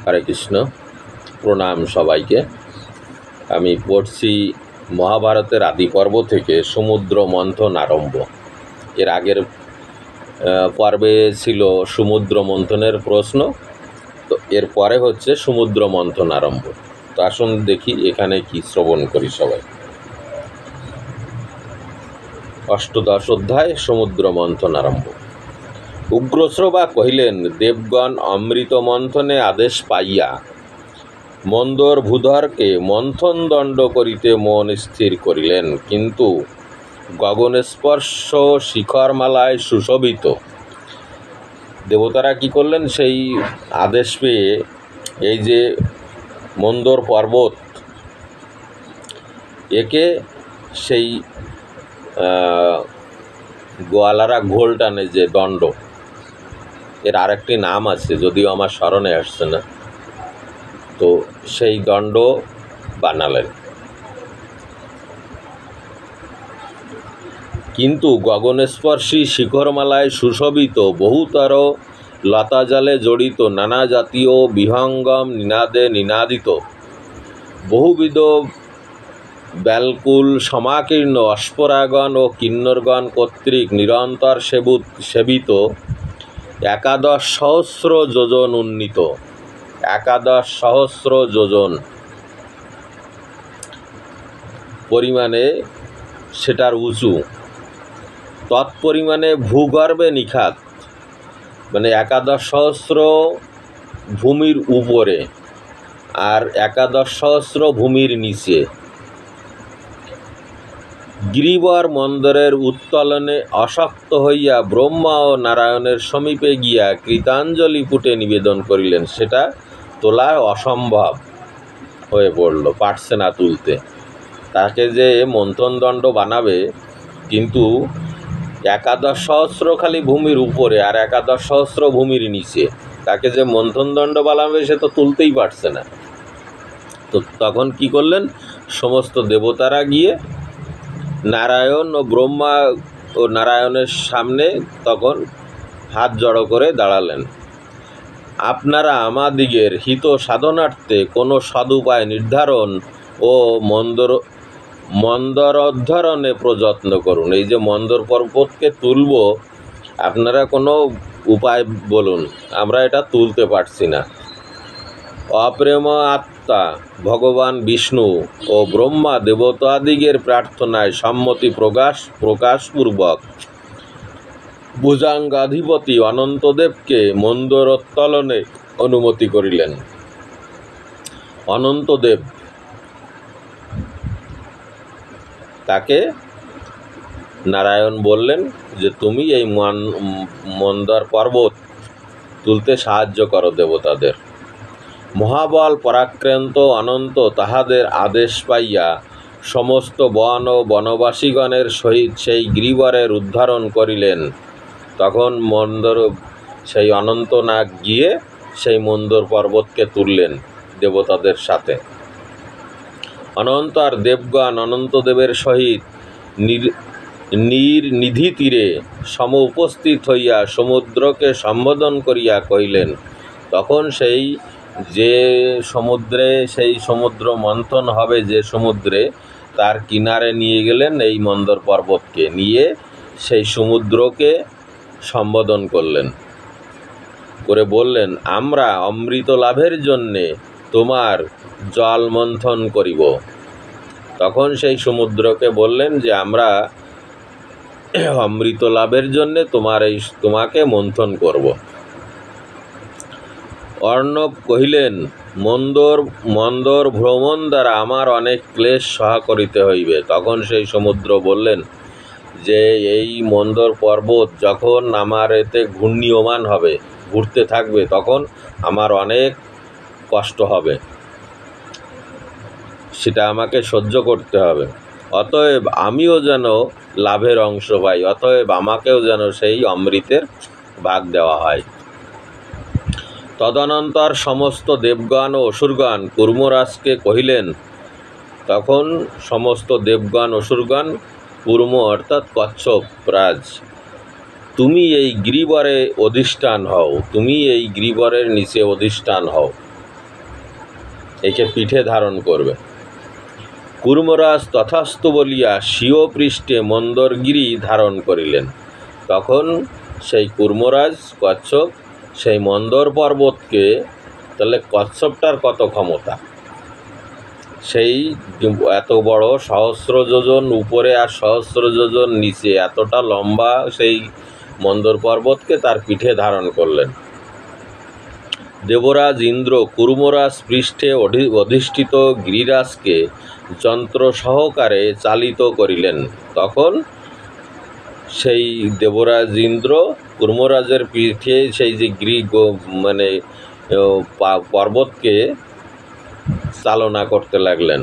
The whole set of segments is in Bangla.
হরে কৃষ্ণ। প্রণাম সবাইকে। আমি পড়ছি মহাভারতের আদি পর্ব থেকে সমুদ্র মন্থন আরম্ভ। এর আগের পর্বে ছিল সমুদ্র মন্থনের প্রশ্ন, তো এর পরে হচ্ছে সমুদ্র মন্থন আরম্ভ। তো আসুন দেখি এখানে কি শ্রবণ করি সবাই। অষ্টদশ অধ্যায় সমুদ্র মন্থন আরম্ভ। উগ্রশ্রবা কহিলেন, দেবগণ অমৃত মন্থনে আদেশ পাইয়া মন্দর ভূধরকে মন্থন দণ্ড করিতে মন স্থির করিলেন, কিন্তু গগনস্পর্শ শিখরমালায় সুশোভিত। দেবতারা কি করলেন? সেই আদেশ পেয়ে এই যে মন্দর পর্বত, একে সেই গোয়ালারা ঘোল টানে যে দণ্ড, এর আরেকটি নাম আছে, যদিও আমার স্মরণে আসছে না, তো সেই দণ্ড বানালেন। কিন্তু গগনস্পর্শী শিখরমালায় সুশোভিত বহুতর লতাজালে জড়িত নানা জাতীয় বিহঙ্গম নিনাদে নিনাদিত বহুবিধ ব্যালকুল সমাকীর্ণ অশ্পরাগণ ও কিন্নরগণ কর্তৃক নিরন্তর সেবিত 11,000 যোজন উন্নীত, 11,000 যোজন পরিমাণে সেটার উঁচু, তৎপরিমাণে ভূগর্ভে নিখাত, মানে 11,000 ভূমির উপরে আর 11,000 ভূমির নিচে। গিরিবর মন্দরের উত্তোলনে অশক্ত হইয়া ব্রহ্মা ও নারায়ণের সমীপে গিয়া কৃতাঞ্জলি পুটে নিবেদন করিলেন। সেটা তোলা অসম্ভব হয়ে পড়ল, পারছে না তুলতে। তাকে যে মন্থন দণ্ড বানাবে, কিন্তু 11,000 খালি ভূমির উপরে আর 11,000 ভূমির নিচে, তাকে যে মন্থন দণ্ড বানাবে সে তো তুলতেই পারছে না। তো তখন কি করলেন? সমস্ত দেবতারা গিয়ে নারায়ণ ও ব্রহ্মা ও নারায়ণের সামনে তখন হাত জড়ো করে দাঁড়ালেন। আপনারা আমাদিগের হিত সাধনার্থে কোনো সদুপায় নির্ধারণ ও মন্দরোদ্ধরণে প্রযত্ন করুন। এই যে মন্দর পর্বতকে তুলব, আপনারা কোনো উপায় বলুন, আমরা এটা তুলতে পারছি না। অপ্রেম আত্মা ভগবান বিষ্ণু ও ব্রহ্মা দেবতাদিগের প্রার্থনায় সম্মতি প্রকাশপূর্বক ভুজাঙ্গাধিপতি অনন্তদেবকে মন্দরোত্তোলনে অনুমতি করিলেন। অনন্তদেব তাকে নারায়ণ বললেন যে তুমি এই মন্দর পর্বত তুলতে সাহায্য করো দেবতাদের। মহাবল পরাক্রান্ত অনন্ত তাহাদের আদেশ পাইয়া সমস্ত বন ও বনবাসীগণের সহিত সেই গিরিবরের উদ্ধারণ করিলেন। তখন সেই অনন্তনাগ গিয়ে সেই মন্দর পর্বতকে তুললেন দেবতাদের সাথে। অনন্ত আর দেবগণ অনন্তদেবের সহিত নিধি তীরে সম উপস্থিত হইয়া সমুদ্রকে সম্বোধন করিয়া কহিলেন। তখন সেই যে সমুদ্রে, সেই সমুদ্র মন্থন হবে যে সমুদ্রে, তার কিনারে নিয়ে গেলেন এই মন্দর পর্বতকে, নিয়ে সেই সমুদ্রকে সম্বোধন করলেন, করে বললেন, আমরা অমৃত লাভের জন্যে তোমার জল মন্থন করিব। তখন সেই সমুদ্রকে বললেন যে আমরা অমৃত লাভের জন্যে তোমাকে মন্থন করব। অর্ণব কহিলেন, মন্দর ভ্রমণ দ্বারা আমার অনেক ক্লেশ সহা করিতে হইবে। তখন সেই সমুদ্র বললেন যে এই মন্দর পর্বত যখন আমার এতে ঘূর্ণীয়মান হবে, ঘুরতে থাকবে, তখন আমার অনেক কষ্ট হবে, সেটা আমাকে সহ্য করতে হবে। অতএব আমিও যেন লাভের অংশ পাই, অতএব আমাকেও যেন সেই অমৃতের ভাগ দেওয়া হয়। তদনন্তর সমস্ত দেবগণ ও অসুরগণ কূর্মরাজকে কহিলেন। তখন সমস্ত দেবগণ অসুরগণ, কূর্ম অর্থাৎ কচ্ছপ রাজ, তুমি এই গিরিবরে অধিষ্ঠান হও, তুমি এই গিরিবরের নিচে অধিষ্ঠান হও। একে পিঠে ধারণ করবে। কুর্মরাজ তথাস্তু বলিয়া স্বীয় পৃষ্ঠে মন্দরগিরি ধারণ করিলেন। তখন সেই কুর্মরাজ কচ্ছপ সেই মন্দর পর্বতকে, তাহলে কচ্ছপটার কত ক্ষমতা, সেই এত বড় সহস্র যোজন উপরে আর সহস্র যোজন নিচে এতটা লম্বা সেই মন্দর পর্বতকে তার পিঠে ধারণ করলেন। দেবরাজ ইন্দ্র কুর্মরাজ পৃষ্ঠে অধিষ্ঠিত গিরিরাজকে যন্ত্র সহকারে চালিত করিলেন। তখন সেই দেবরাজ ইন্দ্র কুর্মরাজের পিঠে সেই যে মানে পর্বতকে চালনা করতে লাগলেন।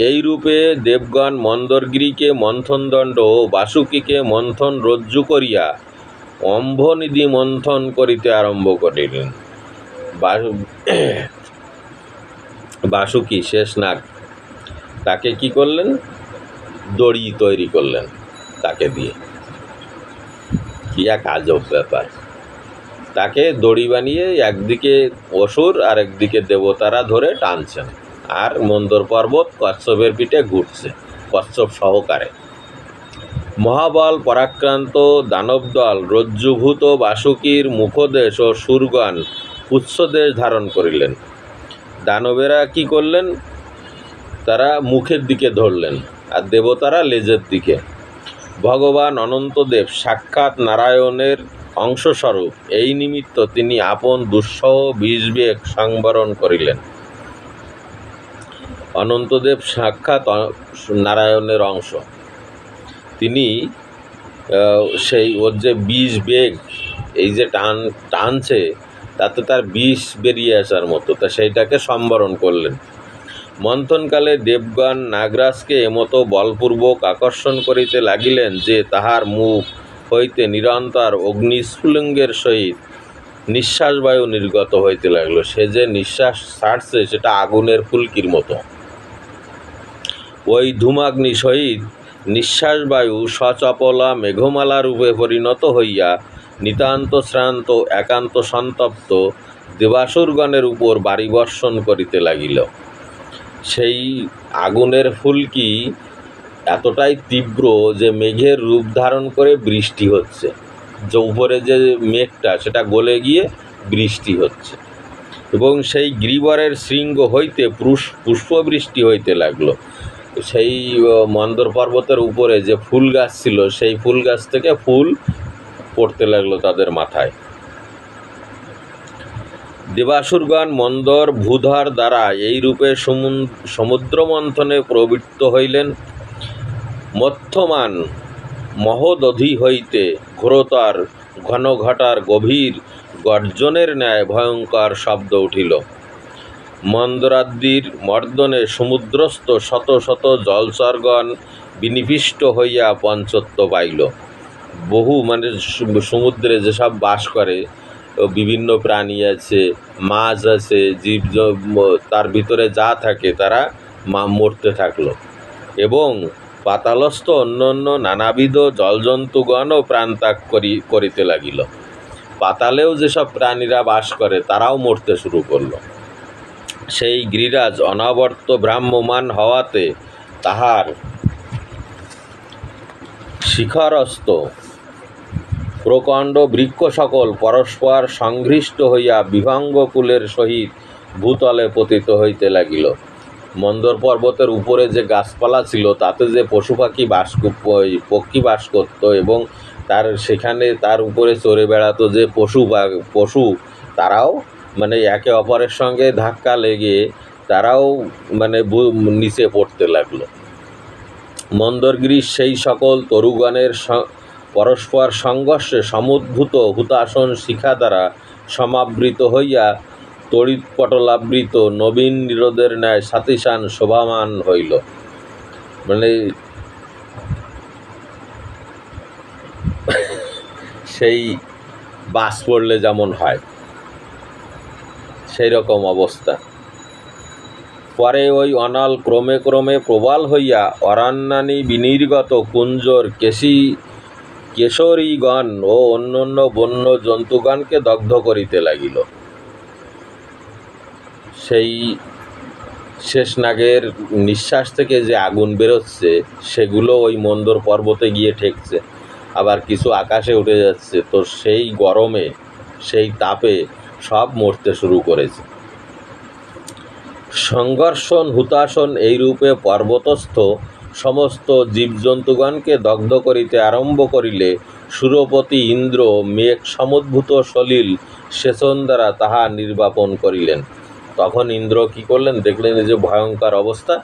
এই রূপে দেবগণ মন্দরগিরিকে মন্থনদণ্ড ও বাসুকীকে মন্থন রজ্জু করিয়া অম্ভনিধি মন্থন করিতে আরম্ভ করিলেন। বাসুকী শেষনাগ তাকে কি করলেন, দড়ি তৈরি করলেন তাকে দিয়ে। কি এক আজব ব্যাপার, তাকে দড়ি বানিয়ে একদিকে অসুর আর একদিকে দেবতারা ধরে টানছেন, আর মন্দর পর্বত কচ্ছপের পিঠে ঘুরছে কচ্ছপ সহকারে। মহাবল পরাক্রান্ত দানবদল রজ্জুভূত বাসুকীর মুখদেশ ও সুরগণ পুচ্ছদেশ ধারণ করিলেন। দানবেরা কি করলেন, তারা মুখের দিকে ধরলেন আর দেবতারা লেজের দিকে। ভগবান অনন্তদেব সাক্ষাৎ নারায়ণের অংশস্বরূপ, এই নিমিত্ত তিনি আপন দুঃসহ বিষবেগ সংবরণ করিলেন। অনন্তদেব সাক্ষাৎ নারায়ণের অংশ, তিনি সেই ওর যে বিষ বেগ, এই যে টানছে তাতে তার বিষ বেরিয়ে আসার মতো, তা সেইটাকে সম্বরণ করলেন। মন্থনকালে দেবগণ নাগরাজকে এমতো বলপূর্বক আকর্ষণ করিতে লাগিলেন যে তাহার মুখ হইতে নিরন্তর অগ্নিস্ফুলিঙ্গের সহিত নিঃশ্বাসবায়ু নির্গত হইতে লাগলো। সে যে নিঃশ্বাস ছাড়ছে সেটা আগুনের ফুলকির মতো। ওই ধূমাগ্নি সহিত নিঃশ্বাসবায়ু সচপলা মেঘমালা রূপে পরিণত হইয়া নিতান্ত শ্রান্ত একান্ত সন্তপ্ত দেবাসুরগণের উপর বাড়ি বর্ষণ করিতে লাগিল। সেই আগুনের ফুলকি এতটাই তীব্র যে মেঘের রূপ ধারণ করে বৃষ্টি হচ্ছে, যে উপরে যে মেঘটা সেটা গলে গিয়ে বৃষ্টি হচ্ছে, এবং সেই গিরিবরের শৃঙ্গ হইতে পুষ্পবৃষ্টি হইতে লাগলো। সেই মন্দর পর্বতের উপরে যে ফুল গাছ ছিল সেই ফুল গাছ থেকে ফুল পড়তে লাগলো তাদের মাথায়। দেবাসুরগণ মন্দর ভূধর দ্বারা এই রূপে সমুদ্র মন্থনে প্রবৃত্ত হইলেন। মধ্যমান মহোদধি হইতে ঘোরতর ঘনঘটার গভীর গর্জনের ন্যায় ভয়ঙ্কর শব্দ উঠিল। মন্দরাদ্রির মর্দনে সমুদ্রস্থ শত শত জলচরগণ বিনিবিষ্ট হইয়া পঞ্চত্ব পাইল। বহু মানে সমুদ্রে যেসব বাস করে বিভিন্ন প্রাণী আছে, মাছ আছে, জীব, তার ভিতরে যা থাকে তারা মরতে থাকলো, এবং পাতালস্থ অন্য অন্য নানাবিধ জলজন্তুগণও প্রাণত্যাগ করিতে লাগিল। পাতালেও যেসব প্রাণীরা বাস করে তারাও মরতে শুরু করলো। সেই গিরিরাজ অনাবর্ত ভ্রাম্যমান হওয়াতে তাহার শিখরস্থ প্রকাণ্ড বৃক্ষ সকল পরস্পর সংঘৃষ্ট হইয়া বিভঙ্গকুলের সহিত ভূতলে পতিত হইতে লাগিল। মন্দর পর্বতের উপরে যে গাছপালা ছিল তাতে যে পশু পাখি পক্ষী বাস করত, এবং সেখানে তার উপরে চড়ে বেড়াতো যে পশু তারাও মানে একে অপরের সঙ্গে ধাক্কা লেগে তারাও মানে নিচে পড়তে লাগলো। মন্দরগিরির সেই সকল তরুগণের পরস্পর সংঘর্ষে সমুদ্ভূত হুতাসন শিখা দ্বারা সমাবৃত হইয়া তড়িৎপটলাবৃত নবীন নিরোদের ন্যায় সাতিশান শোভামান হইল। মানে সেই বাস পড়লে যেমন হয় সেই রকম অবস্থা। পরে ওই অনল ক্রমে ক্রমে প্রবল হইয়া অরণ্যানি বিনির্গত কুঞ্জর কেশরীগণ ও অন্যান্য বন্য জন্তুগণকে দগ্ধ করিতে লাগিল। সেই শেষনাগের নিঃশ্বাস থেকে যে আগুন বেরোচ্ছে সেগুলো ওই মন্দর পর্বতে গিয়ে ঠেকছে, আবার কিছু আকাশে উঠে যাচ্ছে। তো সেই গরমে, সেই তাপে সব মরতে শুরু করেছে। সংঘর্ষণ হুতাশন এইরূপে পর্বতস্থ সমস্ত জীবজন্তুগণকে দগ্ধ করিতে আরম্ভ করিলে সুরপতি ইন্দ্র মেঘ সমুদ্ভূত সলিল সেচন দ্বারা তাহা নির্বাপন করিলেন। তখন ইন্দ্র কি করলেন, দেখলেন যে ভয়ঙ্কর অবস্থা,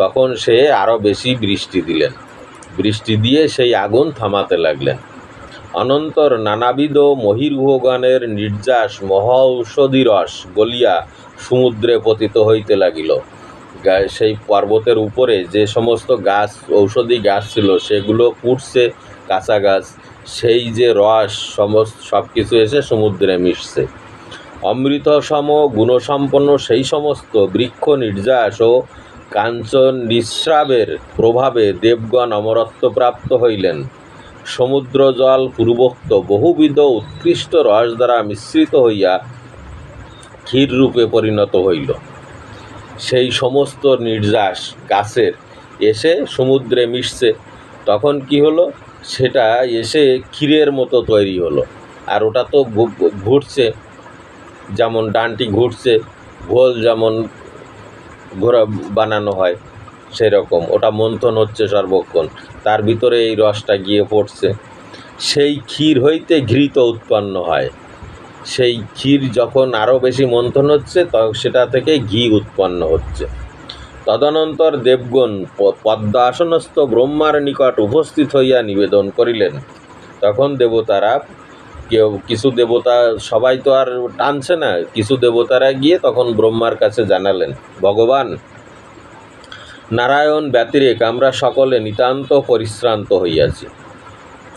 তখন সে আরও বেশি বৃষ্টি দিলেন। বৃষ্টি দিয়ে সেই আগুন থামাতে লাগলেন। অনন্তর নানাবিধ মহির্ভোগণের নির্যাস মহৌষধি রস গলিয়া সমুদ্রে পতিত হইতে লাগিল। সেই পর্বতের উপরে যে সমস্ত গাছ, ঔষধি গাছ ছিল, সেগুলো ফুটছে, কাঁচা গাছ, সেই যে রস সব কিছু এসে সমুদ্রে মিশছে। অমৃতসম গুণসম্পন্ন সেই সমস্ত বৃক্ষ নির্যাস ও কাঞ্চন নিঃস্রাবের প্রভাবে দেবগণ অমরত্ব প্রাপ্ত হইলেন। সমুদ্র জল পূর্বোক্ত বহুবিধ উৎকৃষ্ট রস দ্বারা মিশ্রিত হইয়া ক্ষীররূপে পরিণত হইল। সেই সমস্ত নির্যাস গাছের এসে সমুদ্রে মিশছে, তখন কি হলো, সেটা এসে ক্ষীরের মতো তৈরি হলো। আর ওটা তো ঘুরছে, যেমন ডানটি ঘুরছে, ঘোল যেমন ঘোরা বানানো হয় সেরকম ওটা মন্থন হচ্ছে সর্বক্ষণ, তার ভিতরে এই রসটা গিয়ে পড়ছে। সেই ক্ষীর হইতে ঘৃত উৎপন্ন হয়। সেই ক্ষীর যখন আরও বেশি মন্থন হচ্ছে, তখন সেটা থেকে ঘি উৎপন্ন হচ্ছে। তদনন্তর দেবগণ পদ্মাসনস্থ ব্রহ্মার নিকট উপস্থিত হইয়া নিবেদন করিলেন। তখন দেবতারা, কিছু দেবতা, সবাই তো আর টানছে না, কিছু দেবতারা গিয়ে তখন ব্রহ্মার কাছে জানালেন, ভগবান নারায়ণ ব্যতিরেক আমরা সকলে নিতান্ত পরিশ্রান্ত হইয়াছি।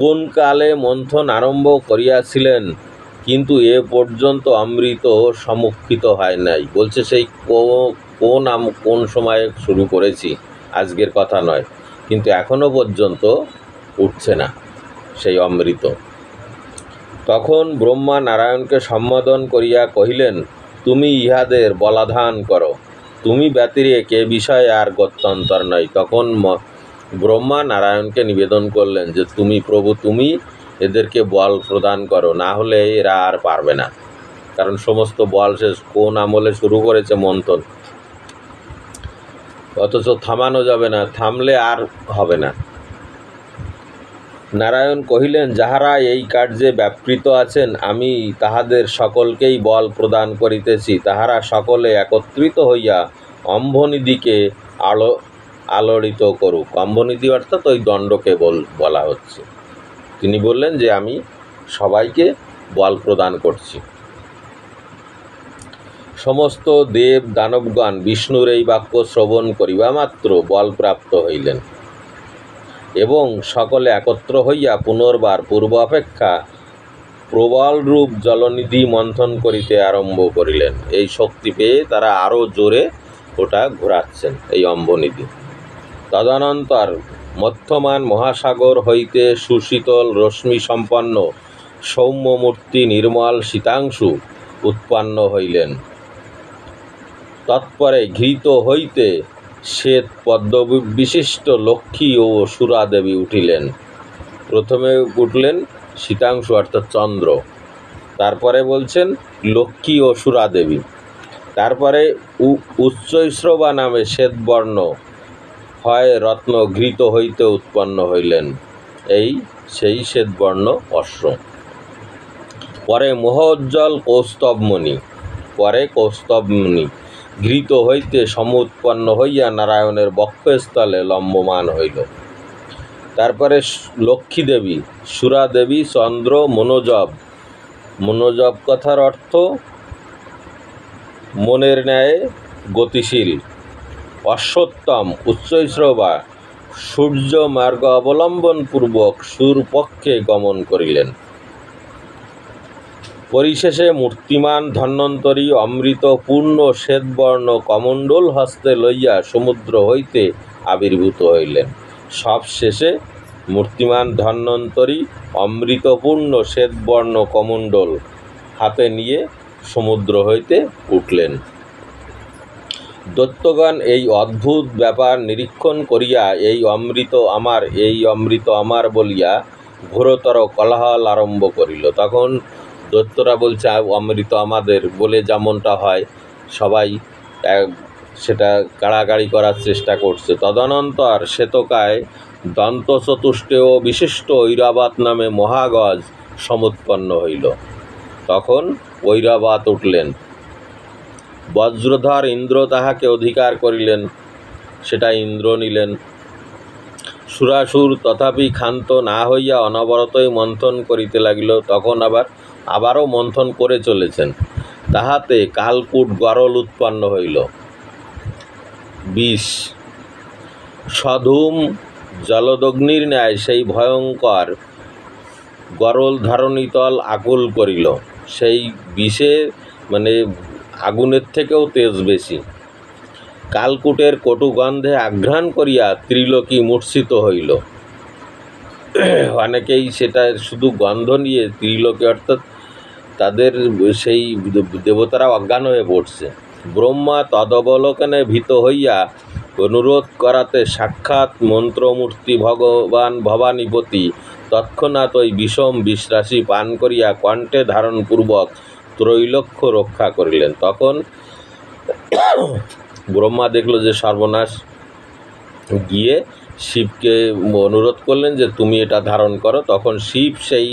কোন কালে মন্থন আরম্ভ করিয়াছিলেন, কিন্তু এ পর্যন্ত অমৃত সম্মুখিত হয় নাই। বলছে সেই কোন সময়ে শুরু করেছি, আজকের কথা নয়, কিন্তু এখনো পর্যন্ত উঠছে না সেই অমৃত। তখন ব্রহ্মা নারায়ণকে সম্বোধন করিয়া কহিলেন, তুমি ইহাদের বলাধান করো, তুমি ব্যতিরেক এ বিষয়ে আর গত্যন্তর নয়। তখন ব্রহ্মা নারায়ণকে নিবেদন করলেন যে তুমি প্রভু, তুমি এদেরকে বল প্রদান করো, না হলে এরা আর পারবে না। কারণ সমস্ত বল সে কোন আমলে শুরু করেছে মন্থন, অথচ থামানো যাবে না, থামলে আর হবে না। নারায়ণ কহিলেন, যাহারা এই কার্যে ব্যাপৃত আছেন, আমি তাহাদের সকলকেই বল প্রদান করিতেছি। তাহারা সকলে একত্রিত হইয়া অম্ভনিধিকে আলোড়িত করুক। অম্ভনিধি অর্থাৎ ওই দণ্ডকে বলা হচ্ছে। তিনি বললেন যে আমি সবাইকে বল প্রদান করছি। সমস্ত দেব দানবগণ বিষ্ণুর এই বাক্য শ্রবণ করিবা মাত্র বলপ্রাপ্ত হইলেন এবং সকলে একত্র হইয়া পুনর্বার পূর্ব অপেক্ষা প্রবলরূপ জলনিধি মন্থন করিতে আরম্ভ করিলেন। এই শক্তি পেয়ে তারা আরও জোরে ওটা ঘোরাচ্ছেন, এই অম্বনিধি। তদনন্তর মধ্যমান মহাসাগর হইতে সুশীতল রশ্মি সম্পন্ন সৌম্যমূর্তি নির্মল শীতাংশু উৎপন্ন হইলেন। তৎপরে ঘৃত হইতে শ্বেত পদ্মবিশিষ্ট লক্ষ্মী ও সুরাদেবী উঠিলেন। প্রথমে উঠলেন শীতাংশু অর্থাৎ চন্দ্র, তারপরে বলছেন লক্ষ্মী ও সুরাদেবী, তারপরে উচ্চৈশ্রবা নামে শ্বেতবর্ণ হয় রত্ন ঘৃত হইতে উৎপন্ন হইলেন, এই সেই শ্বেতবর্ণ অশ্ব। পরে মহোজ্জ্বল কৌস্তবমণি ঘৃত হইতে সমুৎপন্ন হইয়া নারায়ণের বক্ষস্থলে লম্বমান হইল। তারপরে লক্ষ্মী দেবী, সুরা দেবী, চন্দ্র, মনোজব কথার অর্থ মনের ন্যায় গতিশীল, অশ্বত্তম, উচ্চৈশ্রবা সূর্য মার্গ অবলম্বন পূর্বক সুরপক্ষে গমন করিলেন। পরিশেষে মূর্তিমান ধন্বন্তরী অমৃত পূর্ণ শ্বেতবর্ণ কমণ্ডল হস্তে লইয়া সমুদ্র হইতে আবির্ভূত হইলেন। সব শেষে মূর্তিমান ধন্বন্তরী অমৃতপূর্ণ শ্বেতবর্ণ কমণ্ডল হাতে নিয়ে সমুদ্র হইতে উঠলেন। দৈত্যগণ এই অদ্ভুত ব্যাপার নিরীক্ষণ করিয়া এই অমৃত আমার বলিয়া ঘোরতর কোলাহল আরম্ভ করিল। তখন দৈত্যরা বলছে অমৃত আমাদের বলে যেমনটা হয় সবাই সেটা কাড়াকাড়ি করার চেষ্টা করছে। তদনন্তর শ্বেতকায় দন্তচতুষ্টয় বিশিষ্ট ঐরাবত নামে মহাগজ সমুৎপন্ন হইল। তখন ঐরাবত উঠলেন, বজ্রধর ইন্দ্র তাহাকে অধিকার করিলেন, সেটা ইন্দ্র নিলেন। সুরাসুর তথাপি ক্ষান্ত না হইয়া অনবরতই মন্থন করিতে লাগিল। তখন আবারও মন্থন করে চলেছেন, তাহাতে কালকূট গরল উৎপন্ন হইল। বিষ সধূম জলদগ্নির ন্যায় সেই ভয়ঙ্কর গরল ধরণীতল আকুল করিল। সেই বিষে আগুনের থেকেও তেজ বেশি। কালকূটের কটু গন্ধে আঘ্রাণ করিয়া ত্রিলোকী মূর্ছিত হইল। অনেকেই সেটা শুধু গন্ধ নিয়ে ত্রিলোকী অর্থাৎ তাদের সেই দেবতারা অজ্ঞান হয়ে পড়ছে। ব্রহ্মা তদবলোকনে ভীত হইয়া অনুরোধ করাতে সাক্ষাৎ মন্ত্রমূর্তি ভগবান ভবানীপতি তৎক্ষণাৎ ওই বিষম বিষরাশি পান করিয়া কণ্ঠে ধারণপূর্বক ত্রৈলোক্য রক্ষা করিলেন। তখন ব্রহ্মা দেখল যে সর্বনাশ, গিয়ে শিবকে অনুরোধ করলেন যে তুমি এটা ধারণ করো। তখন শিব সেই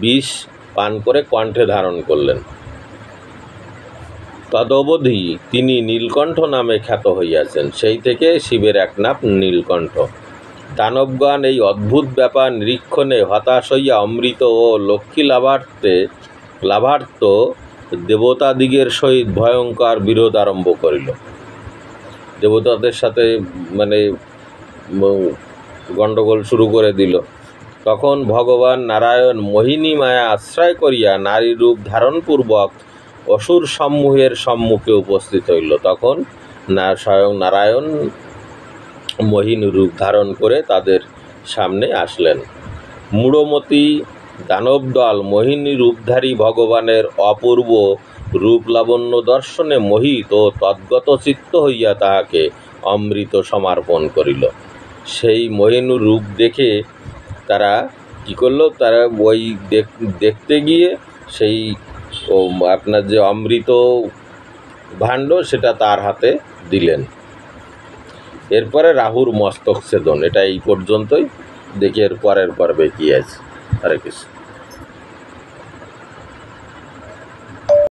বিষ পান করে কণ্ঠে ধারণ করলেন। তদবধি তিনি নীলকণ্ঠ নামে খ্যাত হইয়াছেন। সেই থেকে শিবের এক নাম নীলকণ্ঠ। দানবগণ এই অদ্ভুত ব্যাপার নিরীক্ষণে হতাশ হইয়া অমৃত ও লক্ষ্মী লাভার্থ দেবতাদিগের সহিত ভয়ঙ্কর বিরোধ আরম্ভ করিল। দেবতাদের সাথে গণ্ডগোল শুরু করে দিল। তখন ভগবান নারায়ণ মোহিনী মায়া আশ্রয় করিয়া নারী রূপ ধারণপূর্বক অসুর সমূহের সম্মুখে উপস্থিত হইল। তখন স্বয়ং নারায়ণ মোহিনী রূপ ধারণ করে তাদের সামনে আসলেন। মূঢ়মতি দানবদল মোহিনী রূপধারী ভগবানের অপূর্ব রূপ লাবণ্য দর্শনে মোহিত ও তদ্গত চিত্ত হইয়া তাহাকে অমৃত সমর্পণ করিল। সেই মোহিনী রূপ দেখে তারা কী করল, তারা ওই দেখতে গিয়ে সেই আপনার যে অমৃত ভাণ্ড সেটা তার হাতে দিলেন। এরপরে রাহুর মস্তক ছেদন। এটা এই পর্যন্তই, দেখি এর পরের পর্বে কী আছে। হরে কৃষ্ণ।